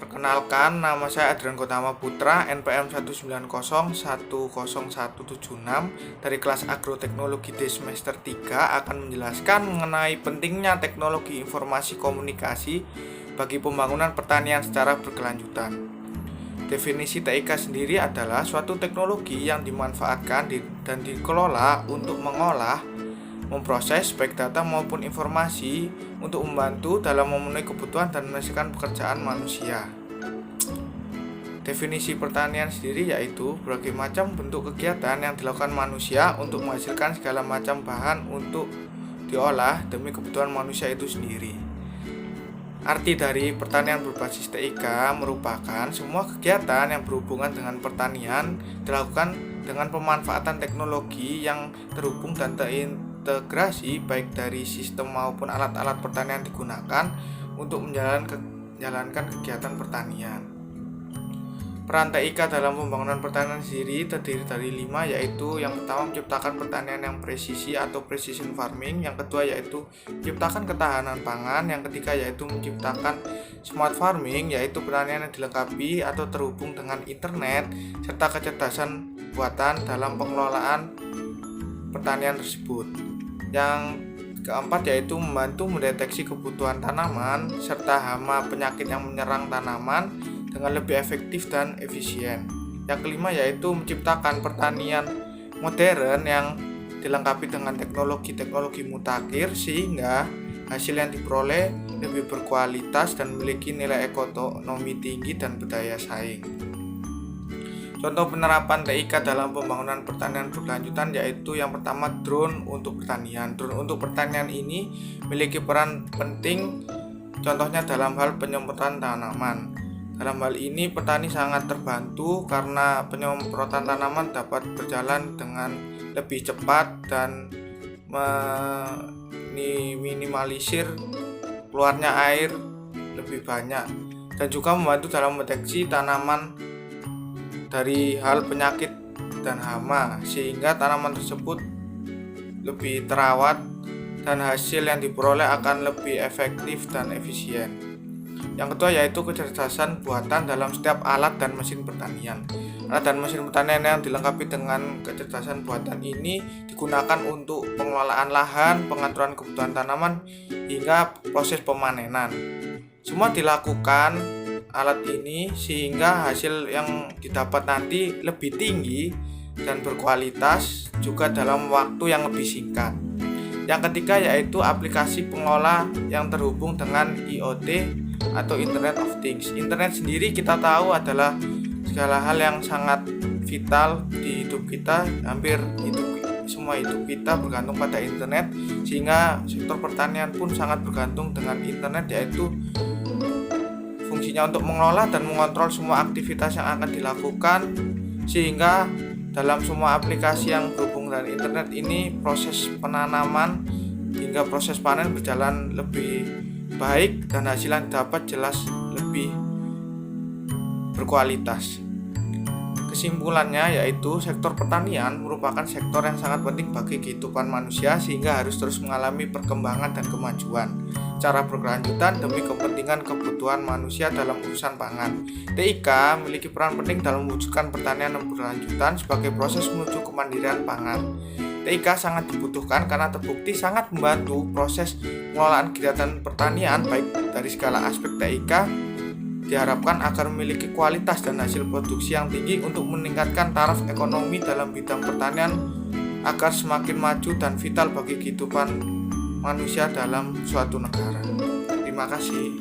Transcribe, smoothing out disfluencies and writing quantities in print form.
Perkenalkan, nama saya Adrian Gotama Putra, NPM 190100176 dari kelas Agroteknologi D semester 3 akan menjelaskan mengenai pentingnya teknologi informasi komunikasi bagi pembangunan pertanian secara berkelanjutan. Definisi TIK sendiri adalah suatu teknologi yang dimanfaatkan dan dikelola untuk mengolah, memproses baik data maupun informasi untuk membantu dalam memenuhi kebutuhan dan menyelesaikan pekerjaan manusia. Definisi pertanian sendiri yaitu berbagai macam bentuk kegiatan yang dilakukan manusia untuk menghasilkan segala macam bahan untuk diolah demi kebutuhan manusia itu sendiri. Arti dari pertanian berbasis TIK merupakan semua kegiatan yang berhubungan dengan pertanian dilakukan dengan pemanfaatan teknologi yang terhubung dan terintegrasi baik dari sistem maupun alat-alat pertanian digunakan untuk menjalankan kegiatan pertanian. Peran TIK dalam pembangunan pertanian sendiri terdiri dari 5, yaitu yang pertama menciptakan pertanian yang presisi atau precision farming, yang kedua yaitu menciptakan ketahanan pangan, yang ketiga yaitu menciptakan smart farming, yaitu pertanian yang dilengkapi atau terhubung dengan internet serta kecerdasan buatan dalam pengelolaan pertanian tersebut. Yang keempat yaitu membantu mendeteksi kebutuhan tanaman serta hama penyakit yang menyerang tanaman dengan lebih efektif dan efisien. Yang kelima yaitu menciptakan pertanian modern yang dilengkapi dengan teknologi mutakhir sehingga hasil yang diperoleh lebih berkualitas dan memiliki nilai ekonomi tinggi dan berdaya saing. Contoh penerapan TIK dalam pembangunan pertanian berkelanjutan yaitu yang pertama drone untuk pertanian. Drone untuk pertanian ini memiliki peran penting contohnya dalam hal penyemprotan tanaman. Dalam hal ini petani sangat terbantu karena penyemprotan tanaman dapat berjalan dengan lebih cepat dan meminimalisir keluarnya air lebih banyak dan juga membantu dalam mendeteksi tanaman dari hal penyakit dan hama sehingga tanaman tersebut lebih terawat dan hasil yang diperoleh akan lebih efektif dan efisien. Yang kedua yaitu kecerdasan buatan dalam setiap alat dan mesin pertanian. Alat dan mesin pertanian yang dilengkapi dengan kecerdasan buatan ini digunakan untuk pengelolaan lahan, pengaturan kebutuhan tanaman, hingga proses pemanenan. Semua dilakukan alat ini sehingga hasil yang didapat nanti lebih tinggi dan berkualitas juga dalam waktu yang lebih singkat. Yang ketiga yaitu aplikasi pengolah yang terhubung dengan IoT atau Internet of Things. Internet sendiri kita tahu adalah segala hal yang sangat vital di hidup kita. Hampir semua hidup kita bergantung pada internet, sehingga sektor pertanian pun sangat bergantung dengan internet, yaitu fungsinya untuk mengelola dan mengontrol semua aktivitas yang akan dilakukan, sehingga dalam semua aplikasi yang berhubung dengan internet ini proses penanaman hingga proses panen berjalan lebih baik dan hasil yang dapat jelas lebih berkualitas. Kesimpulannya yaitu sektor pertanian merupakan sektor yang sangat penting bagi kehidupan manusia sehingga harus terus mengalami perkembangan dan kemajuan secara berkelanjutan demi kepentingan kebutuhan manusia dalam urusan pangan. TIK memiliki peran penting dalam mewujudkan pertanian yang berkelanjutan sebagai proses menuju kemandirian pangan. TIK sangat dibutuhkan karena terbukti sangat membantu proses pengelolaan kegiatan pertanian baik dari segala aspek. TIK diharapkan agar memiliki kualitas dan hasil produksi yang tinggi untuk meningkatkan taraf ekonomi dalam bidang pertanian agar semakin maju dan vital bagi kehidupan manusia dalam suatu negara. Terima kasih.